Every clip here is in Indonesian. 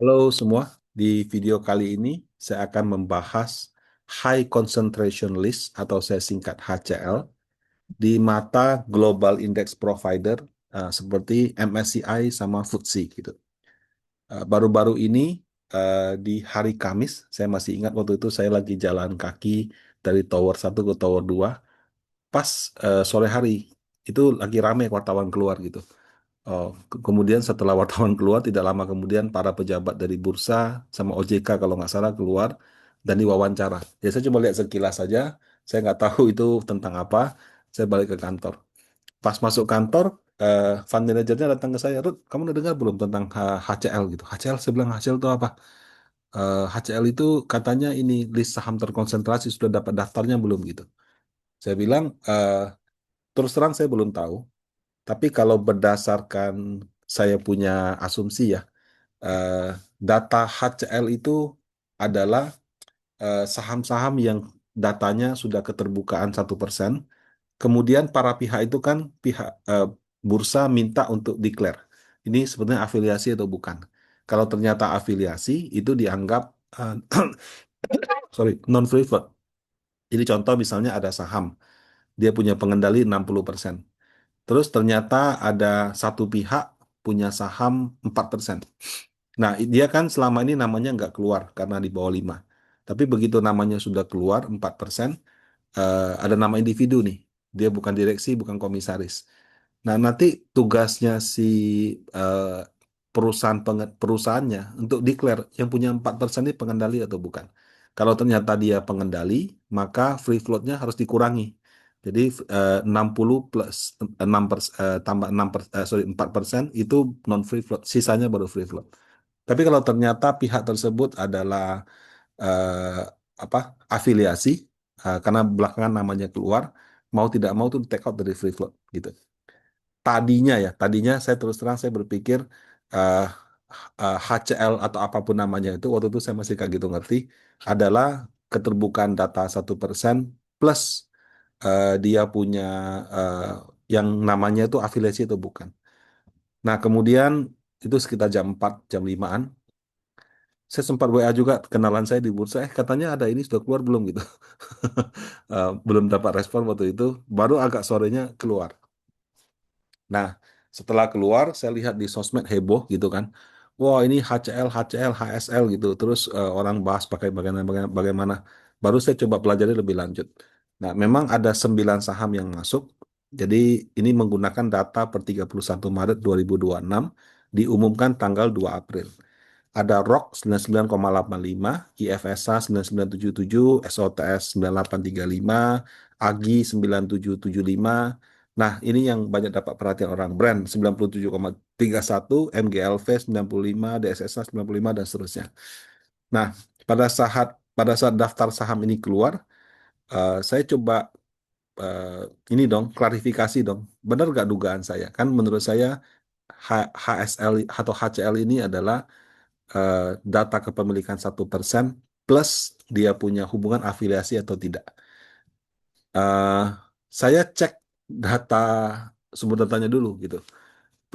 Halo semua, di video kali ini saya akan membahas High Concentration List atau saya singkat HCL di mata Global Index Provider seperti MSCI sama FTSE gitu. Baru-baru ini di hari Kamis, saya masih ingat waktu itu saya lagi jalan kaki dari Tower 1 ke Tower 2, pas sore hari itu lagi rame wartawan keluar gitu. Oh, kemudian setelah wartawan keluar, tidak lama kemudian para pejabat dari bursa sama OJK kalau nggak salah keluar dan diwawancara. Ya saya cuma lihat sekilas saja, saya nggak tahu itu tentang apa. Saya balik ke kantor. Pas masuk kantor, fund manajernya datang ke saya, Rut, kamu udah dengar belum tentang HCL gitu? HCL, saya bilang HCL itu apa? HCL itu katanya ini list saham terkonsentrasi sudah dapat daftarnya belum gitu. Saya bilang, terus terang saya belum tahu. Tapi kalau berdasarkan saya punya asumsi ya, eh, data HCL itu adalah saham-saham yang datanya sudah keterbukaan 1%. Kemudian para pihak itu kan pihak bursa minta untuk declare. Ini sebenarnya afiliasi atau bukan. Kalau ternyata afiliasi itu dianggap eh, sorry, non free float. Jadi contoh misalnya ada saham, dia punya pengendali 60%. Terus ternyata ada satu pihak punya saham 4%. Nah, dia kan selama ini namanya nggak keluar karena di bawah 5. Tapi begitu namanya sudah keluar 4%, ada nama individu nih. Dia bukan direksi, bukan komisaris. Nah, nanti tugasnya si eh, perusahaannya untuk declare yang punya 4% ini pengendali atau bukan. Kalau ternyata dia pengendali, maka free float-nya harus dikurangi. Jadi 60 plus 6 tambah 6 sorry 4% itu non free float, sisanya baru free float. Tapi kalau ternyata pihak tersebut adalah eh, apa afiliasi, karena belakangan namanya keluar, mau tidak mau tuh take out dari free float gitu. Tadinya saya terus terang saya berpikir eh, HCL atau apapun namanya itu waktu itu saya masih kayak gitu ngerti adalah keterbukaan data 1% plus dia punya eh, yang namanya itu afiliasi atau bukan. Nah kemudian itu sekitar jam 4 jam 5-an saya sempat WA juga kenalan saya di bursa, katanya ada ini sudah keluar belum gitu. Belum dapat respon waktu itu, baru agak sorenya keluar. Nah, setelah keluar, saya lihat di sosmed heboh gitu kan. Wah, ini HCL, HCL, HSL gitu. Terus orang bahas pakai bagaimana, bagaimana, bagaimana. Baru saya coba pelajari lebih lanjut. Nah, memang ada 9 saham yang masuk. Jadi ini menggunakan data per 31 Maret 2026, diumumkan tanggal 2 April. Ada ROK 99,85, IFSA 9977, SOTS 9835, AGI 9775. Nah, ini yang banyak dapat perhatian orang. Brand 97,31, MGLV 95, DSSA 95, dan seterusnya. Nah, pada saat daftar saham ini keluar, saya coba ini dong, klarifikasi dong. Benar nggak dugaan saya? Kan menurut saya HSL atau HCL ini adalah eh, data kepemilikan 1% plus dia punya hubungan afiliasi atau tidak. Eh, saya cek data sumber datanya dulu gitu.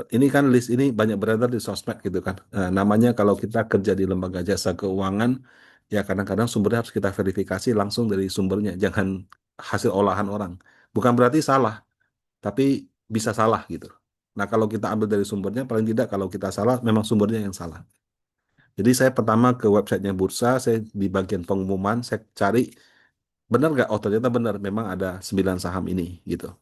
Ini kan list ini banyak beredar di sosmed gitu kan. Namanya kalau kita kerja di lembaga jasa keuangan, ya kadang-kadang sumbernya harus kita verifikasi langsung dari sumbernya, jangan hasil olahan orang. Bukan berarti salah, tapi bisa salah gitu. Nah kalau kita ambil dari sumbernya, paling tidak kalau kita salah, memang sumbernya yang salah. Jadi saya pertama ke websitenya bursa, saya di bagian pengumuman, saya cari benar nggak? Oh ternyata benar, memang ada 9 saham ini gitu.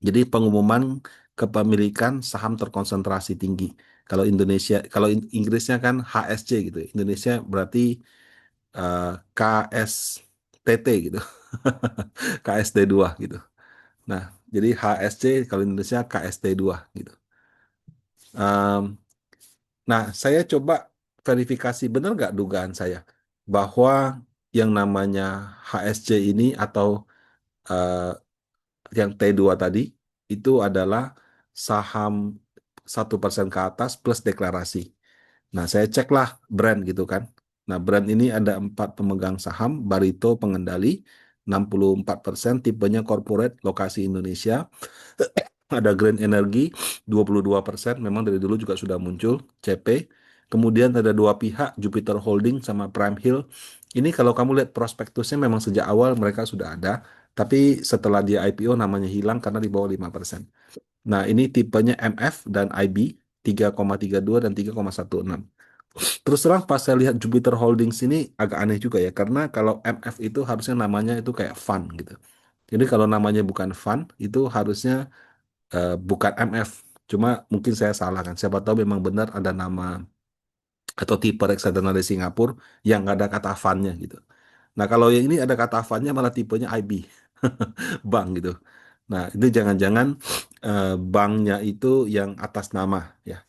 Jadi pengumuman kepemilikan saham terkonsentrasi tinggi. Kalau Indonesia, kalau Inggrisnya kan HSC gitu. Indonesia berarti eh, KSTT gitu. KST2 gitu. Nah, jadi HSC kalau Indonesia KST2 gitu. Em, nah, saya coba verifikasi benar nggak dugaan saya bahwa yang namanya HSC ini atau eh, yang T2 tadi itu adalah saham 1% ke atas plus deklarasi. Nah, saya ceklah brand gitu kan. Nah, brand ini ada 4 pemegang saham, Barito pengendali, 64%, tipenya corporate, lokasi Indonesia. Ada Green Energy, 22%, memang dari dulu juga sudah muncul, CP. Kemudian ada dua pihak, Jupiter Holding sama Prime Hill. Ini kalau kamu lihat prospektusnya memang sejak awal mereka sudah ada, tapi setelah dia IPO namanya hilang karena di bawah 5%. Nah, ini tipenya MF dan IB 3,32 dan 3,16. Terus terang pas saya lihat Jupiter Holdings ini agak aneh juga ya, karena kalau MF itu harusnya namanya itu kayak fund gitu. Jadi kalau namanya bukan fund, itu harusnya bukan MF. Cuma mungkin saya salah kan. Siapa tahu memang benar ada nama atau tipe reksadana dari Singapura yang nggak ada kata fund-nya gitu. Nah, kalau yang ini ada kata fund-nya malah tipenya IB, bank gitu. Nah, itu jangan-jangan banknya itu yang atas nama ya.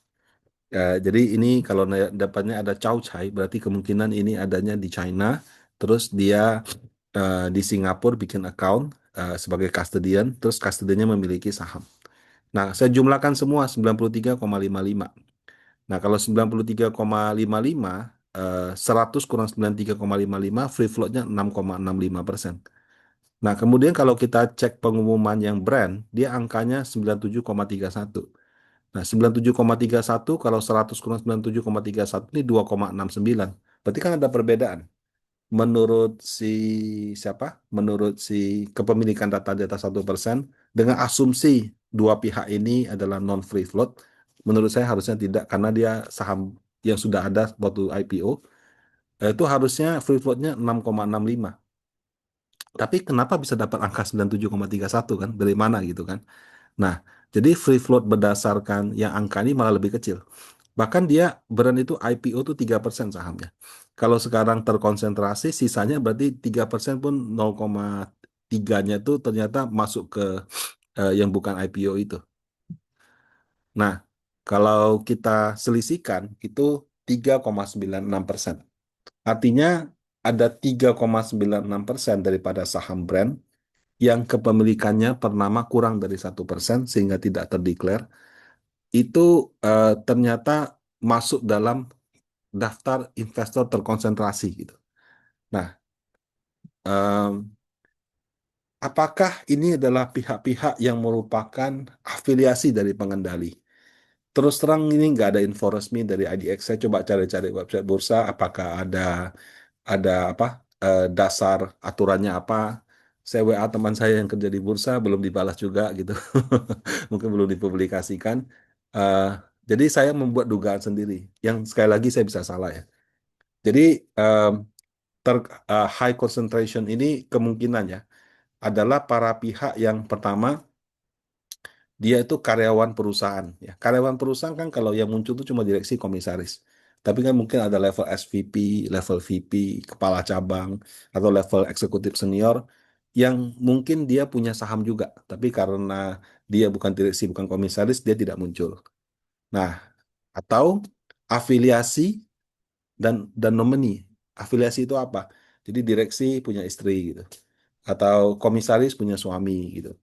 Jadi ini kalau dapatnya ada Chow Chai, berarti kemungkinan ini adanya di China, terus dia di Singapura bikin account sebagai custodian, terus custodiannya memiliki saham. Nah, saya jumlahkan semua 93,55. Nah, kalau 93,55, 100 kurang 93,55, free float-nya 6,65%. Nah, kemudian kalau kita cek pengumuman yang brand, dia angkanya 97,31. Nah, 97,31 kalau 100 kurang 97,31 ini 2,69. Berarti kan ada perbedaan. Menurut si siapa? Menurut si kepemilikan data di atas 1% dengan asumsi dua pihak ini adalah non free float, menurut saya harusnya tidak karena dia saham yang sudah ada waktu IPO itu harusnya free floatnya 6,65. Tapi kenapa bisa dapat angka 97,31 kan? Dari mana gitu kan? Nah, jadi free float berdasarkan yang angka ini malah lebih kecil. Bahkan dia brand itu IPO tuh 3% sahamnya. Kalau sekarang terkonsentrasi, sisanya berarti 3% pun 0,3-nya itu ternyata masuk ke yang bukan IPO itu. Nah, kalau kita selisihkan itu 3,96%. Artinya ada 3,96% daripada saham brand yang kepemilikannya per nama kurang dari 1% sehingga tidak terdeklar itu ternyata masuk dalam daftar investor terkonsentrasi gitu. Nah, em, apakah ini adalah pihak-pihak yang merupakan afiliasi dari pengendali? Terus terang ini nggak ada info resmi dari IDX. Saya coba cari-cari website bursa, apakah ada apa dasar aturannya apa? Saya WA teman saya yang kerja di bursa belum dibalas juga gitu, mungkin belum dipublikasikan. Eh, jadi saya membuat dugaan sendiri, yang sekali lagi saya bisa salah ya. Jadi em, high concentration ini kemungkinannya adalah para pihak yang pertama dia itu karyawan perusahaan ya. Karyawan perusahaan kan kalau yang muncul itu cuma direksi komisaris. Tapi kan mungkin ada level SVP, level VP, kepala cabang atau level eksekutif senior yang mungkin dia punya saham juga, tapi karena dia bukan direksi, bukan komisaris, dia tidak muncul. Nah, atau afiliasi dan nomini. Afiliasi itu apa? Jadi direksi punya istri gitu. Atau komisaris punya suami gitu.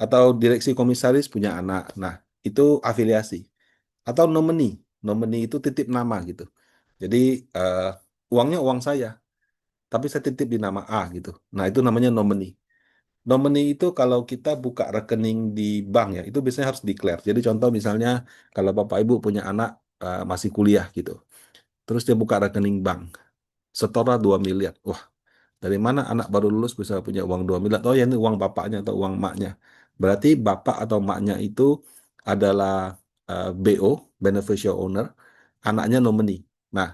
Atau direksi komisaris punya anak. Nah, itu afiliasi. Atau nomini. Nomini itu titip nama gitu. Jadi eh, uangnya uang saya, tapi saya titip di nama A gitu. Nah, itu namanya nomini. Nomini itu kalau kita buka rekening di bank ya, itu biasanya harus declare. Jadi contoh misalnya kalau Bapak Ibu punya anak masih kuliah gitu. Terus dia buka rekening bank, setora 2 miliar. Wah, dari mana anak baru lulus bisa punya uang 2 miliar? Oh ya ini uang bapaknya atau uang maknya. Berarti bapak atau maknya itu adalah BO, beneficial owner, anaknya nomini. Nah,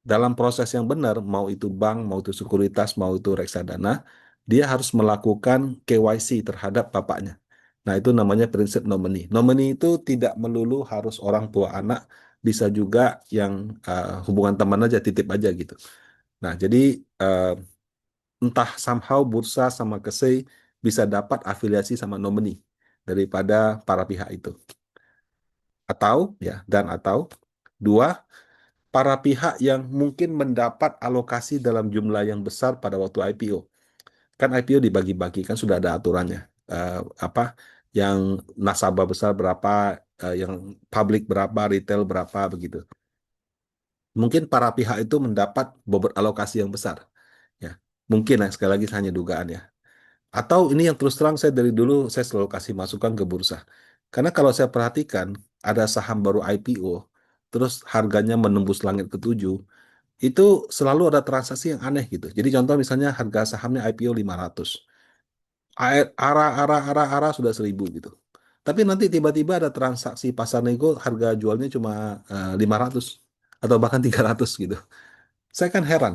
dalam proses yang benar, mau itu bank, mau itu sekuritas, mau itu reksadana, dia harus melakukan KYC terhadap bapaknya. Nah, itu namanya prinsip nomini. Nomini itu tidak melulu harus orang tua anak, bisa juga yang hubungan teman aja, titip aja gitu. Nah, jadi eh, entah somehow bursa sama KSEI bisa dapat afiliasi sama nomini daripada para pihak itu. Atau ya, dan atau dua, para pihak yang mungkin mendapat alokasi dalam jumlah yang besar pada waktu IPO. Kan IPO dibagi-bagi, kan sudah ada aturannya. Eh, apa yang nasabah besar berapa, yang publik berapa, retail berapa begitu. Mungkin para pihak itu mendapat bobot alokasi yang besar. Ya, mungkin ya sekali lagi hanya dugaan ya. Atau ini yang terus terang saya dari dulu saya selalu kasih masukan ke bursa. Karena kalau saya perhatikan ada saham baru IPO, terus harganya menembus langit ketujuh, itu selalu ada transaksi yang aneh gitu. Jadi contoh misalnya harga sahamnya IPO 500, arah sudah 1.000 gitu. Tapi nanti tiba-tiba ada transaksi pasar nego harga jualnya cuma 500 atau bahkan 300 gitu. Saya kan heran,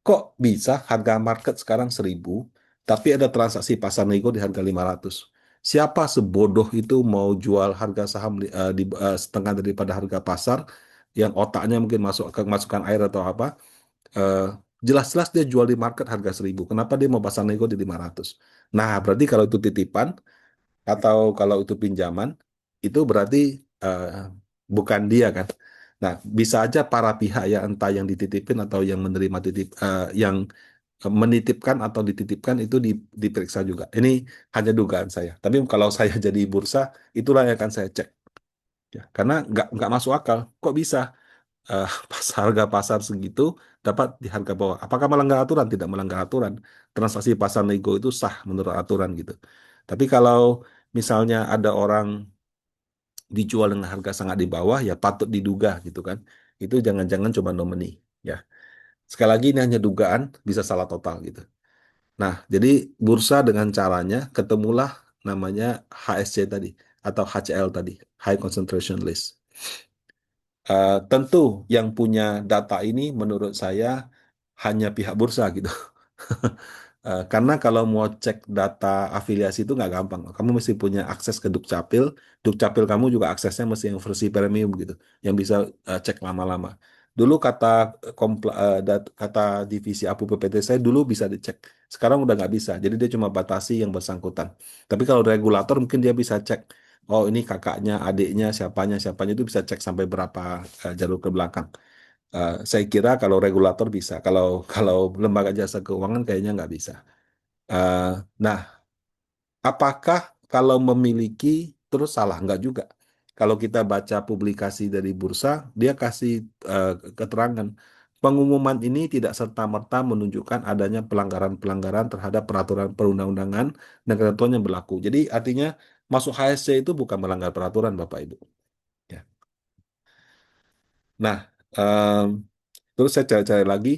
kok bisa harga market sekarang 1.000, tapi ada transaksi pasar nego di harga 500. Siapa sebodoh itu mau jual harga saham setengah daripada harga pasar, yang otaknya mungkin masuk ke masukan air atau apa, eh, jelas-jelas dia jual di market harga 1.000. Kenapa dia mau pasar nego di 500? Nah, berarti kalau itu titipan atau kalau itu pinjaman, itu berarti eh, bukan dia kan. Nah, bisa aja para pihak ya, entah yang dititipin atau yang menerima yang menitipkan atau dititipkan itu diperiksa juga. Ini hanya dugaan saya. Tapi kalau saya jadi bursa, itulah yang akan saya cek. Ya, karena nggak masuk akal. Kok bisa pas harga pasar segitu dapat di harga bawah? Apakah melanggar aturan? Tidak melanggar aturan. Transaksi pasar nego itu sah menurut aturan gitu. Tapi kalau misalnya ada orang dijual dengan harga sangat di bawah, ya patut diduga gitu kan. Itu jangan-jangan cuma nomini. Ya, sekali lagi ini hanya dugaan, bisa salah total gitu. Nah, jadi bursa dengan caranya ketemulah namanya HSC tadi atau HCL tadi, High Concentration List. Tentu yang punya data ini menurut saya hanya pihak bursa gitu. Karena kalau mau cek data afiliasi itu nggak gampang. Kamu mesti punya akses ke Dukcapil. Dukcapil kamu juga aksesnya mesti yang versi premium gitu, yang bisa cek lama-lama. Dulu kata divisi APU PPT saya dulu bisa dicek. Sekarang udah nggak bisa. Jadi dia cuma batasi yang bersangkutan. Tapi kalau regulator mungkin dia bisa cek. Oh ini kakaknya, adiknya, siapanya itu bisa cek sampai berapa jalur ke belakang. Saya kira kalau regulator bisa, kalau kalau lembaga jasa keuangan kayaknya nggak bisa. Eh, nah, apakah kalau memiliki terus salah? Nggak juga. Kalau kita baca publikasi dari bursa, dia kasih keterangan pengumuman ini tidak serta-merta menunjukkan adanya pelanggaran-pelanggaran terhadap peraturan perundang-undangan dan ketentuan yang berlaku. Jadi artinya masuk HSC itu bukan melanggar peraturan, Bapak Ibu. Ya. Nah, em, terus saya cari-cari lagi.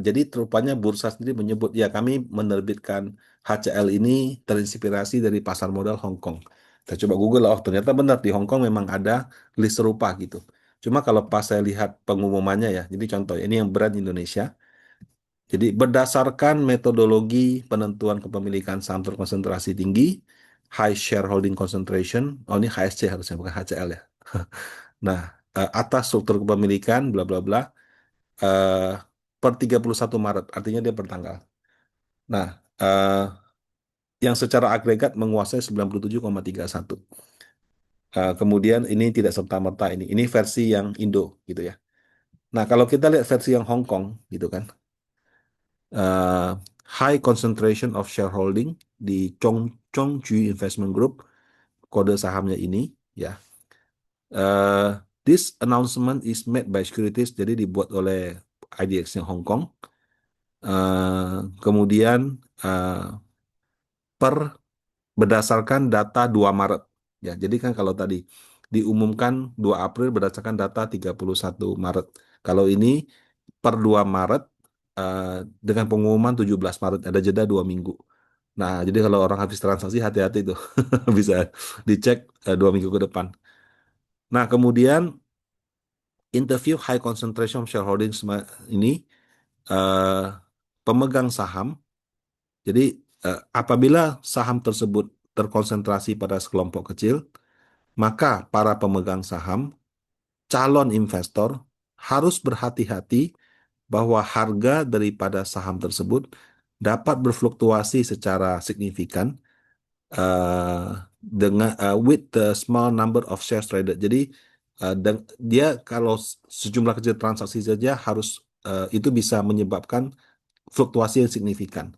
Jadi rupanya bursa sendiri menyebut, ya kami menerbitkan HCL ini terinspirasi dari pasar modal Hong Kong. Saya coba Google, oh ternyata benar di Hong Kong memang ada list serupa gitu. Cuma kalau pas saya lihat pengumumannya ya, jadi contoh ini yang brand Indonesia. Jadi berdasarkan metodologi penentuan kepemilikan saham terkonsentrasi tinggi, high shareholding concentration, oh ini HSC harusnya bukan HCL ya. Nah, atas struktur kepemilikan, bla bla bla, eh, per 31 Maret, artinya dia bertanggal. Nah, yang secara agregat menguasai 97,31. Kemudian ini tidak serta-merta ini versi yang Indo gitu ya. Nah, kalau kita lihat versi yang Hong Kong gitu kan, eh, high concentration of shareholding di Chongqing Investment Group, kode sahamnya ini ya. This announcement is made by securities, jadi dibuat oleh IDX yang Hong Kong. Kemudian eh, per berdasarkan data 2 Maret. Ya, jadi kan kalau tadi diumumkan 2 April berdasarkan data 31 Maret. Kalau ini per 2 Maret eh, dengan pengumuman 17 Maret, ada jeda 2 minggu. Nah, jadi kalau orang habis transaksi hati-hati tuh. Bisa dicek 2 minggu ke depan. Nah, kemudian interview high concentration shareholding ini eh, pemegang saham. Jadi apabila saham tersebut terkonsentrasi pada sekelompok kecil, maka para pemegang saham, calon investor harus berhati-hati bahwa harga daripada saham tersebut dapat berfluktuasi secara signifikan eh, dengan with the small number of shares traded. Jadi dia kalau sejumlah kecil transaksi saja harus itu bisa menyebabkan fluktuasi yang signifikan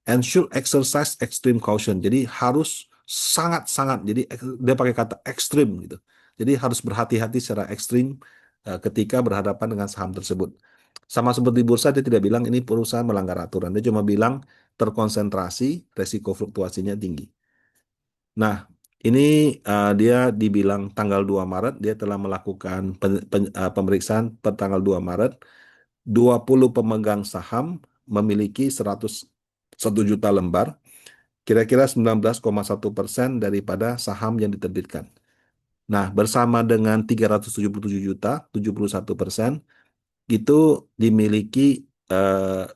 and should exercise extreme caution. Jadi harus sangat-sangat, jadi dia pakai kata ekstrim gitu. Jadi harus berhati-hati secara ekstrim ketika berhadapan dengan saham tersebut. Sama seperti bursa, dia tidak bilang ini perusahaan melanggar aturan. Dia cuma bilang terkonsentrasi, resiko fluktuasinya tinggi. Nah, Ini dia dibilang tanggal 2 Maret, dia telah melakukan pemeriksaan per tanggal 2 Maret. 20 pemegang saham memiliki 101 juta lembar, kira-kira 19,1% daripada saham yang diterbitkan. Nah, bersama dengan 377 juta, 71%, itu dimiliki eh,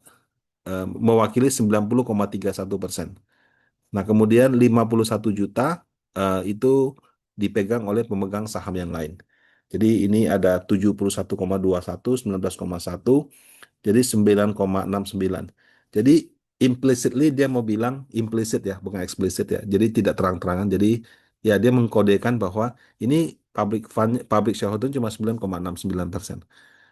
mewakili 90,31%. Nah, kemudian 51 juta itu dipegang oleh pemegang saham yang lain. Jadi ini ada 71,21, 19,1, jadi 9,69. Jadi implicitly dia mau bilang implicit ya, bukan eksplisit ya. Jadi tidak terang-terangan. Jadi ya dia mengkodekan bahwa ini public fund, public shareholder cuma 9,69%.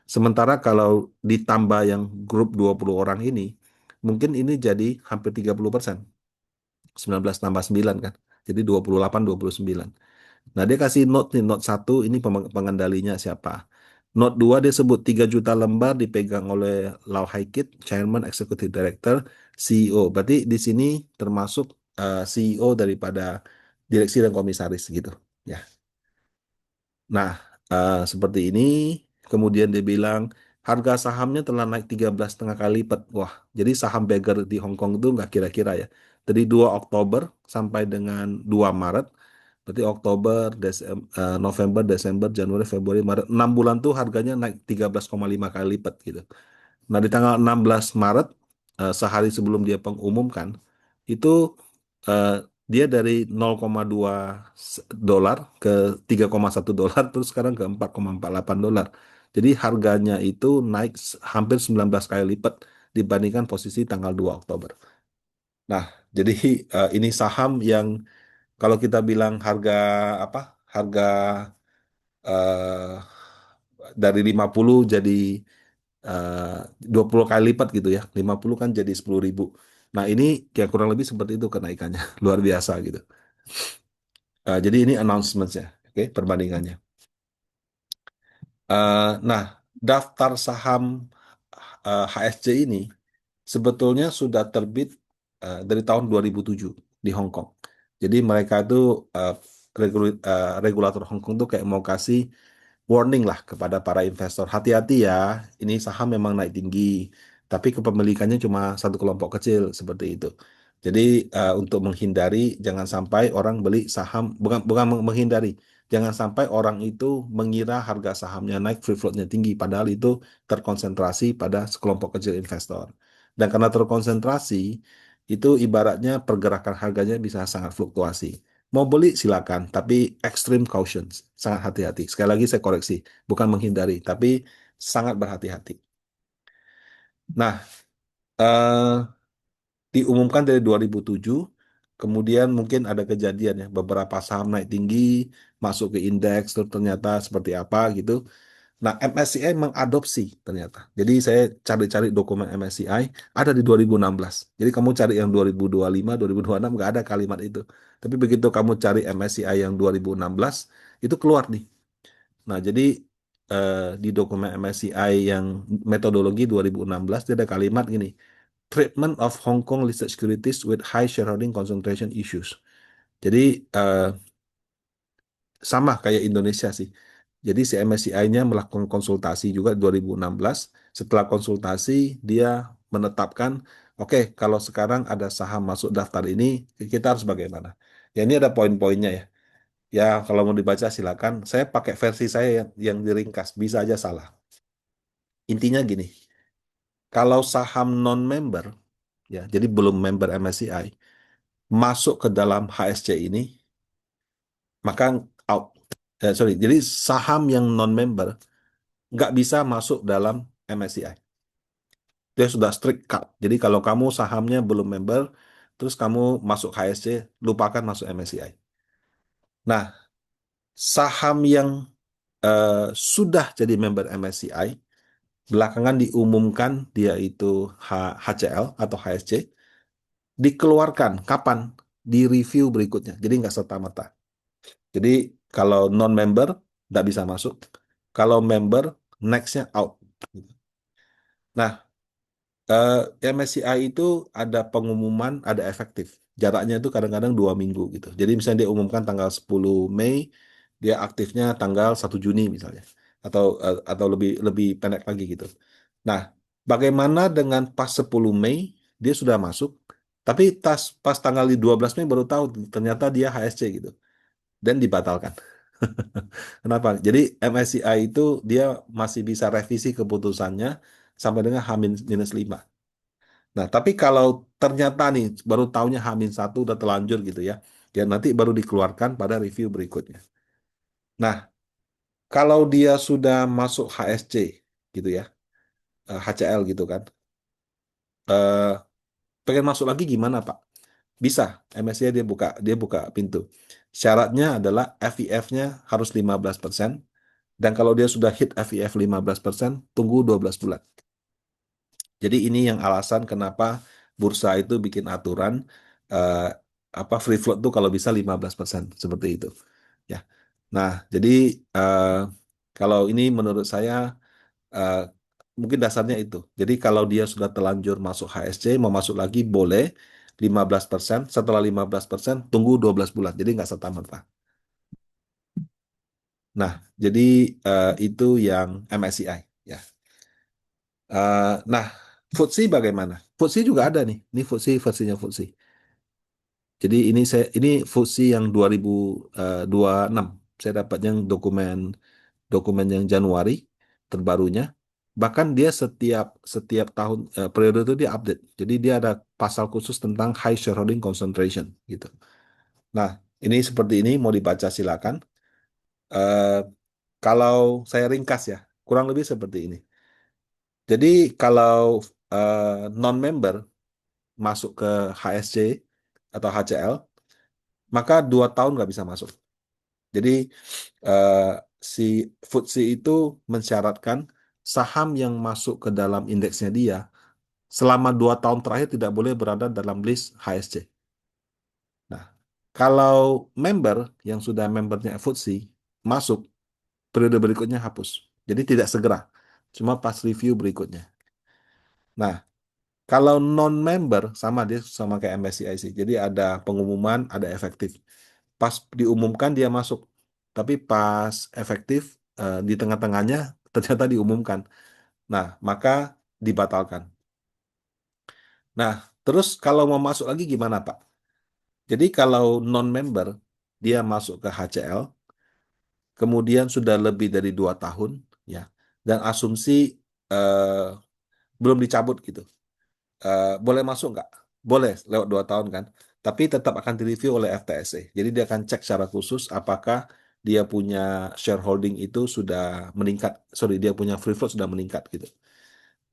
Sementara kalau ditambah yang grup 20 orang ini, mungkin ini jadi hampir 30%. 19 tambah 9 kan. Jadi 28, 29. Nah, dia kasih note nih, note satu ini pengendalinya siapa. Note 2 dia sebut 3 juta lembar dipegang oleh Lau Haikit, Chairman, Executive Director, CEO. Berarti di sini termasuk CEO daripada direksi dan komisaris gitu. Ya. Nah, seperti ini. Kemudian dia bilang harga sahamnya telah naik 13,5 kali lipat. Wah, jadi saham beggar di Hong Kong itu nggak kira-kira ya. Dari 2 Oktober sampai dengan 2 Maret, berarti Oktober, November, Desember, Januari, Februari, Maret, 6 bulan tuh harganya naik 13,5 kali lipat gitu. Nah, di tanggal 16 Maret, sehari sebelum dia pengumumkan, itu eh, dia dari 0,2 dolar ke 3,1 dolar, terus sekarang ke 4,48 dolar. Jadi harganya itu naik hampir 19 kali lipat dibandingkan posisi tanggal 2 Oktober. Nah, jadi ini saham yang kalau kita bilang harga apa? Harga eh, dari 50 jadi eh, 20 kali lipat gitu ya. 50 kan jadi 10.000. Nah, ini kayak kurang lebih seperti itu kenaikannya. Luar biasa gitu. Jadi ini announcement-nya, oke, perbandingannya. Nah, daftar saham HSC ini sebetulnya sudah terbit dari tahun 2007 di Hong Kong. Jadi mereka itu eh, regulator Hong Kong tuh kayak mau kasih warning lah kepada para investor. Hati-hati ya, ini saham memang naik tinggi, tapi kepemilikannya cuma satu kelompok kecil seperti itu. Jadi untuk menghindari jangan sampai orang beli saham, bukan bukan menghindari, jangan sampai orang itu mengira harga sahamnya naik, free floatnya tinggi, padahal itu terkonsentrasi pada sekelompok kecil investor. Dan karena terkonsentrasi, itu ibaratnya pergerakan harganya bisa sangat fluktuasi. Mau beli silakan, tapi extreme caution, sangat hati-hati. Sekali lagi saya koreksi, bukan menghindari, tapi sangat berhati-hati. Nah, diumumkan dari 2007, kemudian mungkin ada kejadian ya, beberapa saham naik tinggi, masuk ke indeks, terus ternyata seperti apa gitu. Nah, MSCI mengadopsi ternyata. Jadi saya cari-cari dokumen MSCI, ada di 2016. Jadi kamu cari yang 2025, 2026, nggak ada kalimat itu. Tapi begitu kamu cari MSCI yang 2016, itu keluar nih. Nah, jadi di dokumen MSCI yang metodologi 2016, dia ada kalimat gini, Treatment of Hong Kong listed securities with high shareholding concentration issues. Jadi sama kayak Indonesia sih. Jadi si MSCI-nya melakukan konsultasi juga 2016. Setelah konsultasi, dia menetapkan, oke, kalau sekarang ada saham masuk daftar ini, kita harus bagaimana? Ya ini ada poin-poinnya ya. Ya kalau mau dibaca silakan. Saya pakai versi saya yang diringkas, bisa aja salah. Intinya gini, kalau saham non-member, ya, jadi belum member MSCI, masuk ke dalam HSC ini, maka out. Sorry, jadi saham yang non-member nggak bisa masuk dalam MSCI. Dia sudah strict cut. Jadi kalau kamu sahamnya belum member, terus kamu masuk HSC, lupakan masuk MSCI. Nah, saham yang sudah jadi member MSCI, belakangan diumumkan dia itu HCL atau HSC, dikeluarkan kapan? Di review berikutnya. Jadi nggak serta-merta. Jadi kalau non-member nggak bisa masuk. Kalau member, next-nya out. Nah, MSCI itu ada pengumuman, ada efektif. jaraknya itu kadang-kadang 2 minggu gitu. Jadi misalnya dia umumkan tanggal 10 Mei, dia aktifnya tanggal 1 Juni misalnya, atau lebih lebih pendek lagi gitu. Nah, bagaimana dengan pas 10 Mei dia sudah masuk, tapi pas tanggal 12 Mei baru tahu ternyata dia HSC gitu dan dibatalkan. Kenapa? Jadi MSCI itu dia masih bisa revisi keputusannya sampai dengan H-5. Nah, tapi kalau ternyata nih baru tahunya H-1 udah terlanjur gitu ya, ya nanti baru dikeluarkan pada review berikutnya. Nah, kalau dia sudah masuk HSC gitu ya, HCL gitu kan, eh, pengen masuk lagi gimana Pak? Bisa, MSCI dia buka pintu. Syaratnya adalah FIF-nya harus 15%. Dan kalau dia sudah hit FIF 15%, tunggu 12 bulan. Jadi ini yang alasan kenapa bursa itu bikin aturan eh, free float tuh kalau bisa 15% seperti itu. Ya. Nah, jadi eh, kalau ini menurut saya eh, mungkin dasarnya itu. Jadi kalau dia sudah terlanjur masuk HSC, mau masuk lagi boleh 15%. Setelah 15% tunggu 12 bulan. Jadi nggak serta-merta. Nah, jadi itu yang MSCI. Ya. Nah, FTSE bagaimana? FTSE juga ada nih. Ini FTSE versinya FTSE. Jadi ini FTSE yang 2026. Saya dapat yang dokumen dokumen yang Januari terbarunya. Bahkan dia setiap setiap tahun periode itu dia update. Jadi dia ada pasal khusus tentang high shareholding concentration gitu. Nah, ini seperti ini mau dibaca silakan. Eh, Kalau saya ringkas ya, kurang lebih seperti ini. Jadi kalau non-member masuk ke HSC atau HCL, maka 2 tahun nggak bisa masuk. Jadi eh, si FTSE itu mensyaratkan saham yang masuk ke dalam indeksnya dia selama 2 tahun terakhir tidak boleh berada dalam list HSC. Nah, kalau member yang sudah membernya FTSE masuk, periode berikutnya hapus. Jadi tidak segera, cuma pas review berikutnya. Nah, kalau non-member sama dia sama kayak MSCI sih. Jadi ada pengumuman, ada efektif. Pas diumumkan dia masuk, tapi pas efektif di tengah-tengahnya ternyata diumumkan. Nah, maka dibatalkan. Nah, terus kalau mau masuk lagi gimana, Pak? Jadi kalau non-member dia masuk ke HCL, kemudian sudah lebih dari 2 tahun, ya, dan asumsi eh, belum dicabut gitu. Boleh masuk nggak? Boleh lewat 2 tahun kan, tapi tetap akan direview oleh FTSE. Jadi dia akan cek secara khusus apakah dia punya shareholding itu sudah meningkat, sorry dia punya free float sudah meningkat gitu.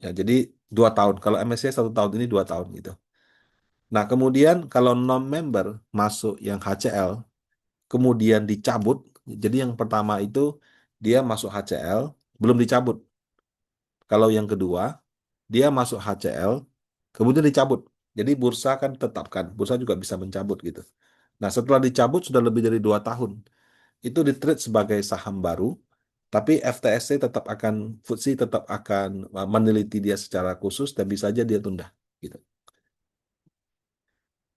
Ya, jadi 2 tahun. Kalau MSCI 1 tahun ini 2 tahun gitu. Nah kemudian kalau non-member masuk yang HCL, kemudian dicabut. Jadi yang pertama itu dia masuk HCL belum dicabut. Kalau yang kedua dia masuk HCL, kemudian dicabut. Jadi bursa kan tetapkan, bursa juga bisa mencabut gitu. Nah, setelah dicabut sudah lebih dari 2 tahun, itu ditreat sebagai saham baru, tapi FTSE tetap akan, FTSE tetap akan meneliti dia secara khusus dan bisa saja dia tunda. Gitu.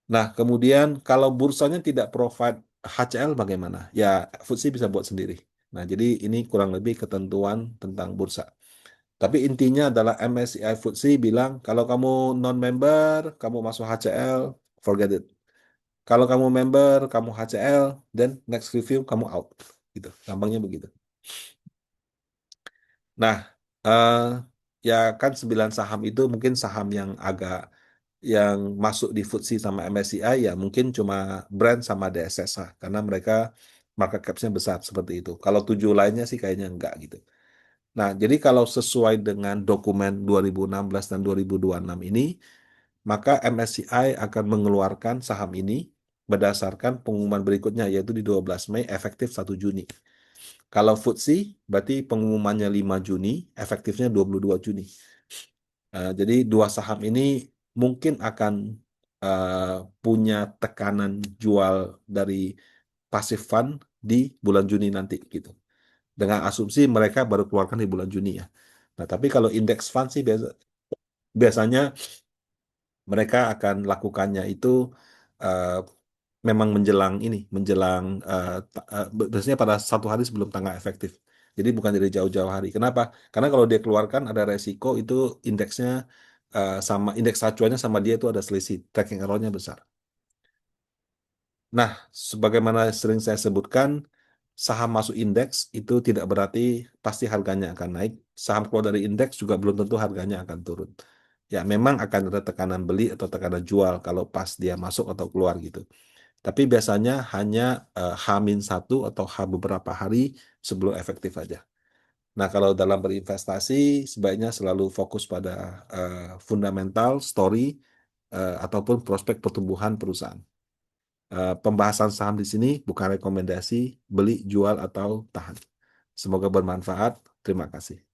Nah, kemudian kalau bursanya tidak provide HCL bagaimana? Ya, FTSE bisa buat sendiri. Nah, jadi ini kurang lebih ketentuan tentang bursa. Tapi intinya adalah MSCI FTSE bilang kalau kamu non-member, kamu masuk HCL, forget it. Kalau kamu member, kamu HCL, dan next review kamu out. Gitu. Gampangnya begitu. Nah, eh, ya kan 9 saham itu mungkin saham yang agak yang masuk di FTSE sama MSCI ya mungkin cuma brand sama DSSA karena mereka market cap-nya besar seperti itu. Kalau 7 lainnya sih kayaknya enggak gitu. Nah, jadi kalau sesuai dengan dokumen 2016 dan 2026 ini, maka MSCI akan mengeluarkan saham ini berdasarkan pengumuman berikutnya, yaitu di 12 Mei, efektif 1 Juni. Kalau FTSE, berarti pengumumannya 5 Juni, efektifnya 22 Juni. Jadi dua saham ini mungkin akan eh, punya tekanan jual dari passive fund di bulan Juni nanti gitu. Dengan asumsi mereka baru keluarkan di bulan Juni ya. Nah, tapi kalau indeks fund sih biasanya mereka akan lakukannya itu eh, memang menjelang ini, menjelang biasanya pada satu hari sebelum tanggal efektif. Jadi bukan dari jauh-jauh hari. Kenapa? Karena kalau dia keluarkan ada resiko itu indeksnya sama indeks acuannya sama dia itu ada selisih, tracking errornya besar. Nah, sebagaimana sering saya sebutkan, saham masuk indeks itu tidak berarti pasti harganya akan naik. Saham keluar dari indeks juga belum tentu harganya akan turun. Ya, memang akan ada tekanan beli atau tekanan jual kalau pas dia masuk atau keluar gitu. Tapi biasanya hanya H-1 atau H beberapa hari sebelum efektif aja. Nah, kalau dalam berinvestasi, sebaiknya selalu fokus pada fundamental, story, ataupun prospek pertumbuhan perusahaan. Pembahasan saham di sini bukan rekomendasi beli, jual, atau tahan. Semoga bermanfaat. Terima kasih.